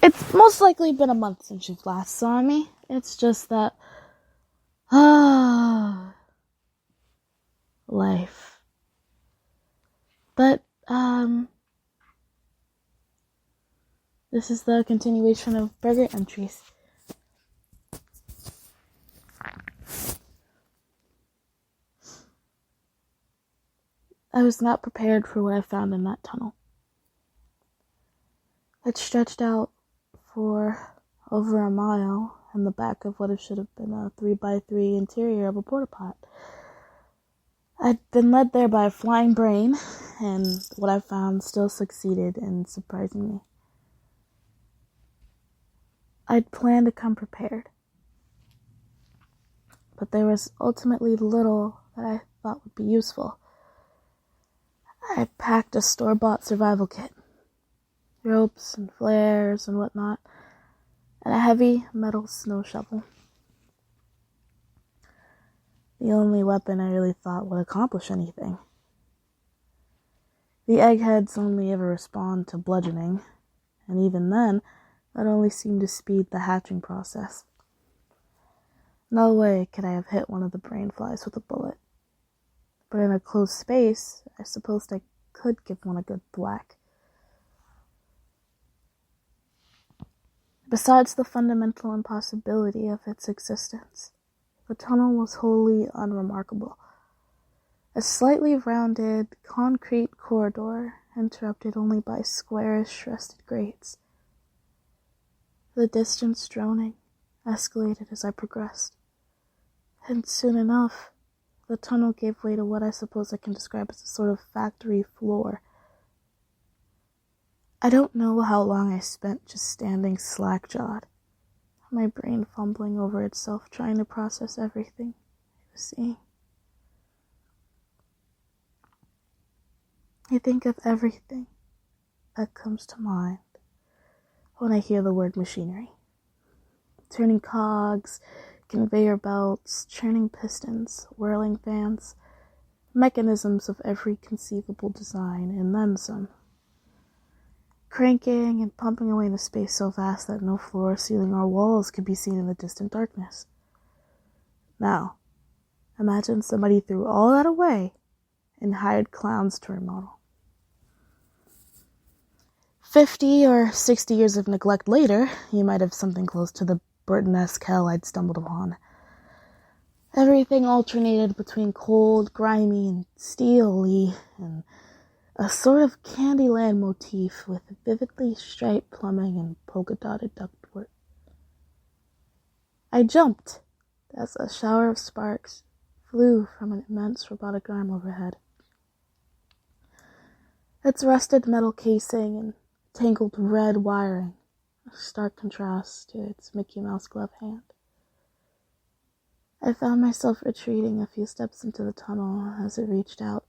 It's most likely been a month since you've last saw me. It's just that... life. But, this is the continuation of Brrgrr Entries. I was not prepared for what I found in that tunnel. It stretched out for over a mile in the back of what should have been a 3x3 interior of a porta-pot. I'd been led there by a flying brain, and what I found still succeeded in surprising me. I'd planned to come prepared, but there was ultimately little that I thought would be useful. I packed a store-bought survival kit, ropes and flares and whatnot, and a heavy metal snow shovel. The only weapon I really thought would accomplish anything. The eggheads only ever respond to bludgeoning, and even then, that only seemed to speed the hatching process. No way could I have hit one of the brain flies with a bullet. But in a closed space, I supposed I could give one a good thwack. Besides the fundamental impossibility of its existence, the tunnel was wholly unremarkable. A slightly rounded, concrete corridor interrupted only by squarish, rusted grates. The distance droning escalated as I progressed, and soon enough, the tunnel gave way to what I suppose I can describe as a sort of factory floor. I don't know how long I spent just standing slack-jawed, my brain fumbling over itself trying to process everything I was seeing. I think of everything that comes to mind when I hear the word machinery. Turning cogs, conveyor belts, churning pistons, whirling fans, mechanisms of every conceivable design, and then some. Cranking and pumping away the space so vast that no floor, ceiling, or walls could be seen in the distant darkness. Now, imagine somebody threw all that away and hired clowns to remodel. 50 or 60 years of neglect later, you might have something close to the Burton-esque hell I'd stumbled upon. Everything alternated between cold, grimy, and steely, and a sort of Candyland motif with vividly striped plumbing and polka-dotted ductwork. I jumped as a shower of sparks flew from an immense robotic arm overhead. Its rusted metal casing and tangled red wiring, a stark contrast to its Mickey Mouse glove hand. I found myself retreating a few steps into the tunnel as it reached out,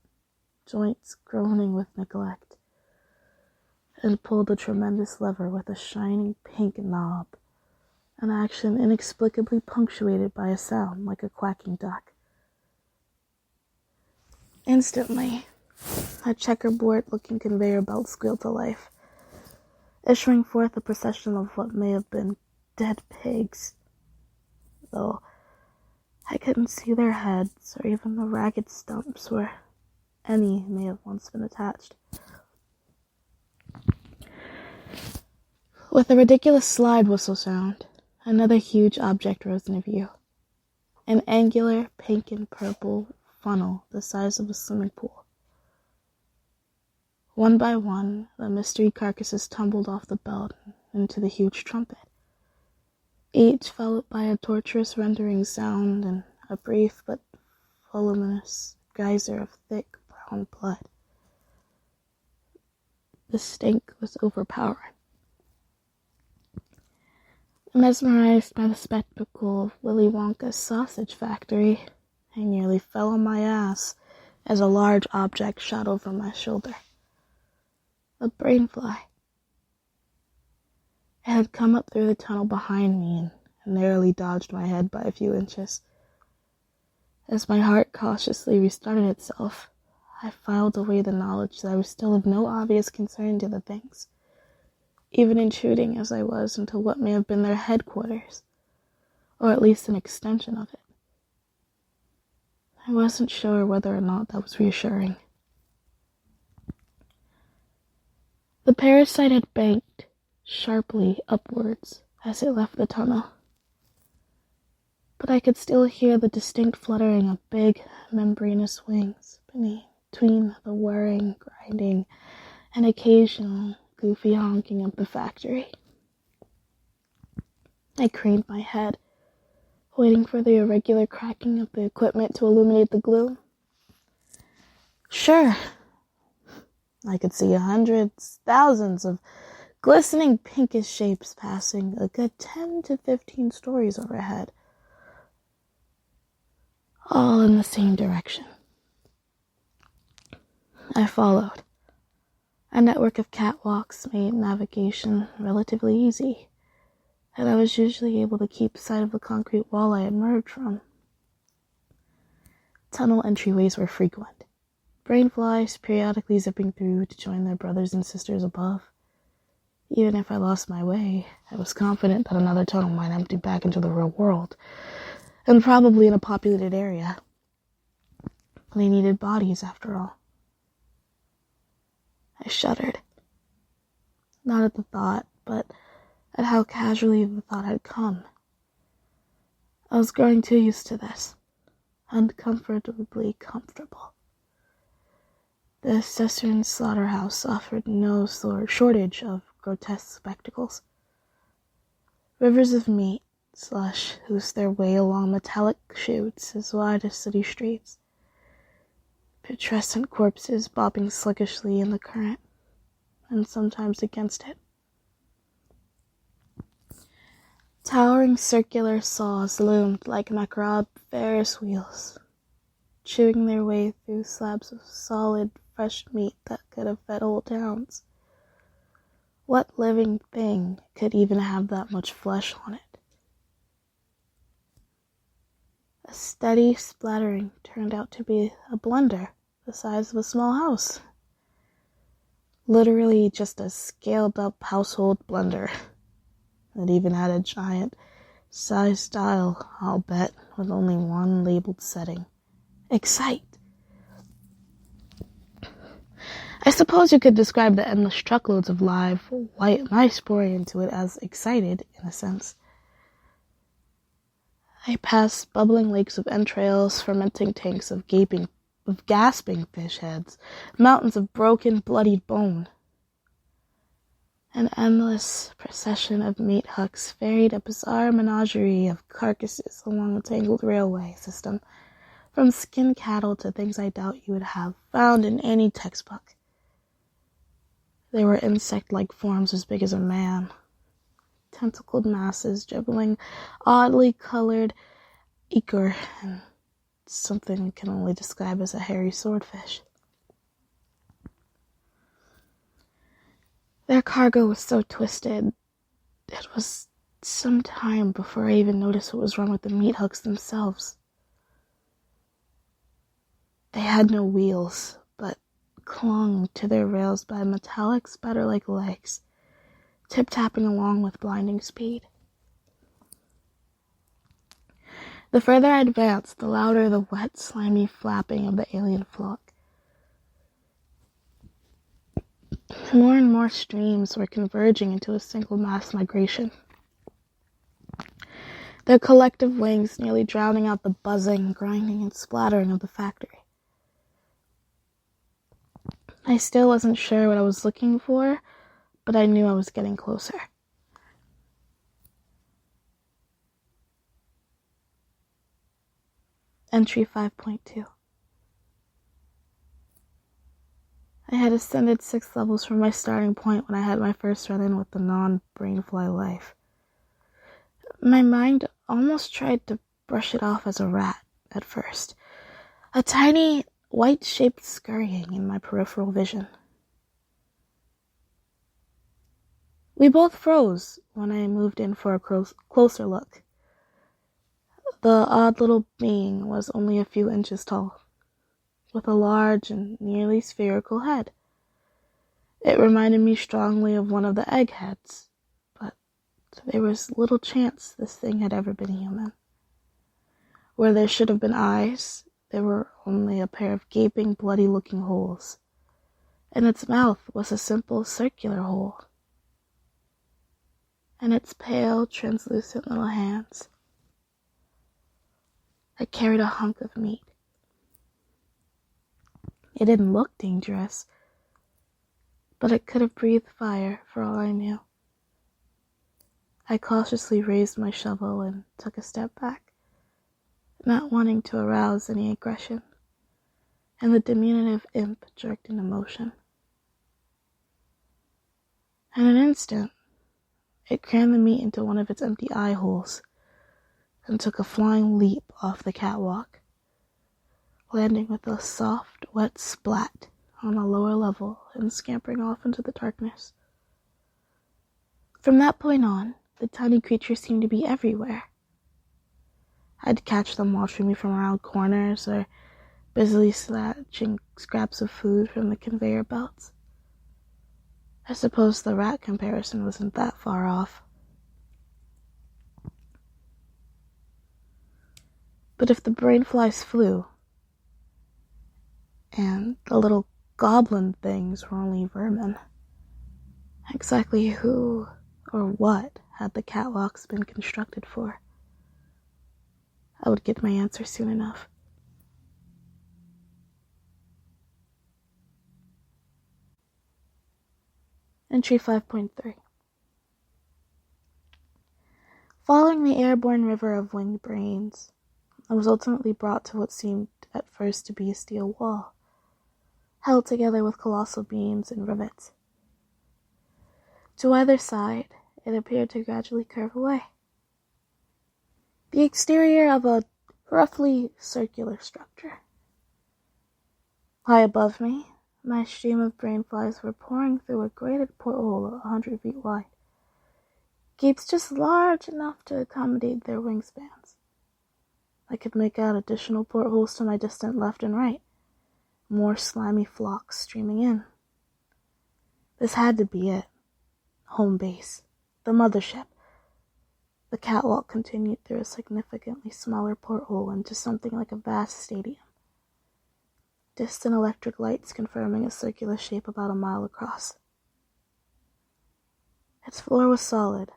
joints groaning with neglect, and pulled a tremendous lever with a shining pink knob, an action inexplicably punctuated by a sound like a quacking duck. Instantly, a checkerboard-looking conveyor belt squealed to life, issuing forth a procession of what may have been dead pigs, though I couldn't see their heads or even the ragged stumps where any may have once been attached. With a ridiculous slide whistle sound, another huge object rose into view. An angular pink and purple funnel the size of a swimming pool. One by one, the mystery carcasses tumbled off the belt into the huge trumpet, each followed by a torturous rendering sound and a brief but voluminous geyser of thick brown blood. The stink was overpowering. Mesmerized by the spectacle of Willy Wonka's sausage factory, I nearly fell on my ass as a large object shot over my shoulder. A brainfly. It had come up through the tunnel behind me and narrowly dodged my head by a few inches. As my heart cautiously restarted itself, I filed away the knowledge that I was still of no obvious concern to the things. even intruding as I was into what may have been their headquarters, or at least an extension of it. I wasn't sure whether or not that was reassuring. The parasite had banked sharply upwards as it left the tunnel, but I could still hear the distinct fluttering of big, membranous wings between the whirring, grinding, and occasional goofy honking of the factory. I craned my head, waiting for the irregular cracking of the equipment to illuminate the gloom. Sure, I could see hundreds, thousands of glistening pinkish shapes passing a good 10 to 15 stories overhead, all in the same direction. I followed. A network of catwalks made navigation relatively easy, and I was usually able to keep sight of the concrete wall I emerged from. Tunnel entryways were frequent, brainflies periodically zipping through to join their brothers and sisters above. Even if I lost my way, I was confident that another tunnel might empty back into the real world, and probably in a populated area. They needed bodies, after all. I shuddered. Not at the thought, but at how casually the thought had come. I was growing too used to this, uncomfortably comfortable. The Cistern slaughterhouse offered no shortage of grotesque spectacles. Rivers of meat, slush, oozed their way along metallic chutes as wide as city streets. Putrescent corpses bobbing sluggishly in the current, and sometimes against it. Towering circular saws loomed like macabre Ferris wheels, chewing their way through slabs of solid, fresh meat that could have fed whole towns. What living thing could even have that much flesh on it? A steady splattering turned out to be a blender the size of a small house. Literally just a scaled-up household blender. It even had a giant-sized dial, I'll bet, with only one labeled setting. Excite. I suppose you could describe the endless truckloads of live, white mice pouring into it as excited, in a sense. I passed bubbling lakes of entrails, fermenting tanks of gasping fish heads, mountains of broken, bloodied bone. An endless procession of meat hooks ferried a bizarre menagerie of carcasses along a tangled railway system, from skinned cattle to things I doubt you would have found in any textbook. They were insect-like forms as big as a man, tentacled masses dribbling oddly colored ichor and something I can only describe as a hairy swordfish. Their cargo was so twisted, it was some time before I even noticed what was wrong with the meat hooks themselves. They had no wheels, but clung to their rails by metallic spatter-like legs, tip-tapping along with blinding speed. The further I advanced, the louder the wet, slimy flapping of the alien flock. More and more streams were converging into a single mass migration, their collective wings nearly drowning out the buzzing, grinding, and splattering of the factory. I still wasn't sure what I was looking for, but I knew I was getting closer. Entry 5.2. I had ascended 6 levels from my starting point when I had my first run-in with the non-brainfly life. My mind almost tried to brush it off as a rat at first, a tiny white-shaped scurrying in my peripheral vision. We both froze when I moved in for a closer look. The odd little being was only a few inches tall, with a large and nearly spherical head, It reminded me strongly of one of the eggheads, but there was little chance this thing had ever been human. Where there should have been eyes, there were only a pair of gaping, bloody-looking holes, and its mouth was a simple circular hole, and its pale, translucent little hands. It carried a hunk of meat. It didn't look dangerous, but it could have breathed fire for all I knew. I cautiously raised my shovel and took a step back, not wanting to arouse any aggression, and the diminutive imp jerked into motion. In an instant, it crammed the meat into one of its empty eye holes and took a flying leap off the catwalk, landing with a soft, wet splat on a lower level and scampering off into the darkness. From that point on, the tiny creature seemed to be everywhere. I'd catch them watching me from around corners or busily snatching scraps of food from the conveyor belts. I suppose the rat comparison wasn't that far off. But if the brain flies flew, and the little goblin things were only vermin, exactly who or what had the catwalks been constructed for? I would get my answer soon enough. Entry 5.3. Following the airborne river of winged brains, I was ultimately brought to what seemed at first to be a steel wall, held together with colossal beams and rivets. To either side, it appeared to gradually curve away. The exterior of a roughly circular structure. High above me, my stream of brain flies were pouring through a grated porthole 100 feet wide. Gapes just large enough to accommodate their wingspans. I could make out additional portholes to my distant left and right, more slimy flocks streaming in. This had to be it. Home base. The mothership. The catwalk continued through a significantly smaller porthole into something like a vast stadium. Distant electric lights confirming a circular shape about a mile across. Its floor was solid,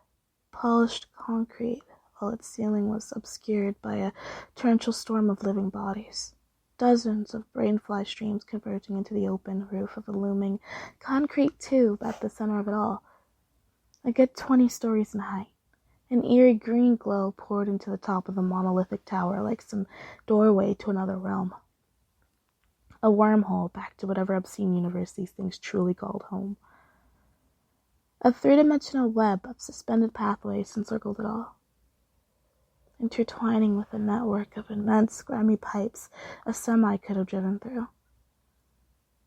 polished concrete, while its ceiling was obscured by a torrential storm of living bodies. Dozens of brainfly streams converging into the open roof of a looming concrete tube at the center of it all. A good 20 stories in height. An eerie green glow poured into the top of the monolithic tower like some doorway to another realm. A wormhole back to whatever obscene universe these things truly called home. A three-dimensional web of suspended pathways encircled it all, intertwining with a network of immense, grimy pipes a semi could have driven through.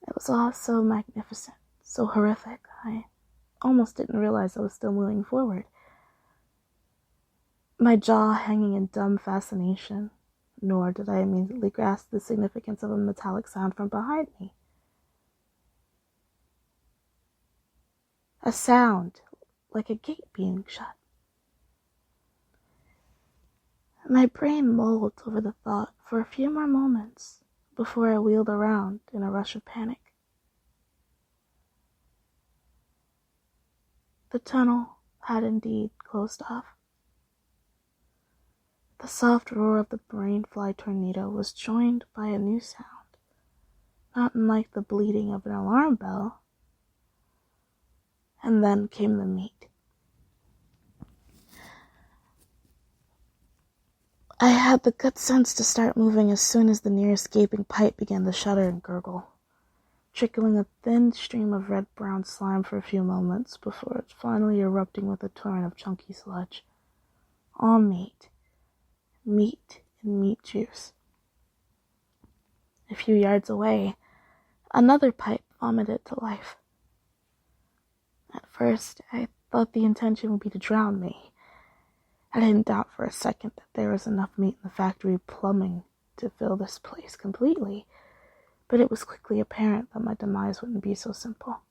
It was all so magnificent, so horrific, I almost didn't realize I was still moving forward. My jaw hanging in dumb fascination, nor did I immediately grasp the significance of a metallic sound from behind me. A sound like a gate being shut. My brain mulled over the thought for a few more moments before I wheeled around in a rush of panic. The tunnel had indeed closed off. The soft roar of the brain-fly tornado was joined by a new sound, not unlike the bleating of an alarm bell. And then came the meat. I had the good sense to start moving as soon as the nearest gaping pipe began to shudder and gurgle, trickling a thin stream of red-brown slime for a few moments before finally erupting with a torrent of chunky sludge. All meat. Meat and meat juice. A few yards away, another pipe vomited to life. At first, I thought the intention would be to drown me. I didn't doubt for a second that there was enough meat in the factory plumbing to fill this place completely, but it was quickly apparent that my demise wouldn't be so simple.